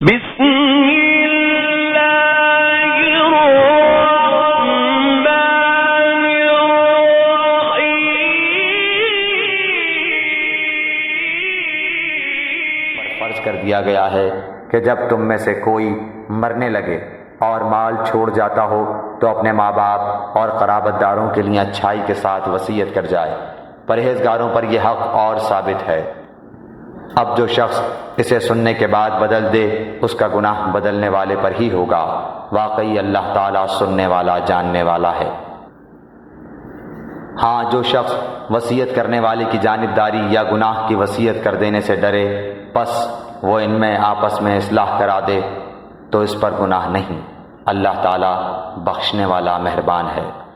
بسم اللہ الرحمن الرحیم۔ فرض کر دیا گیا ہے کہ جب تم میں سے کوئی مرنے لگے اور مال چھوڑ جاتا ہو تو اپنے ماں باپ اور قرابت داروں کے لیے اچھائی کے ساتھ وصیت کر جائے۔ پرہیزگاروں پر یہ حق اور ثابت ہے۔ اب جو شخص اسے سننے کے بعد بدل دے اس کا گناہ بدلنے والے پر ہی ہوگا۔ واقعی اللہ تعالیٰ سننے والا جاننے والا ہے۔ ہاں، جو شخص وصیت کرنے والے کی جانبداری یا گناہ کی وصیت کر دینے سے ڈرے پس وہ ان میں آپس میں اصلاح کرا دے تو اس پر گناہ نہیں۔ اللہ تعالیٰ بخشنے والا مہربان ہے۔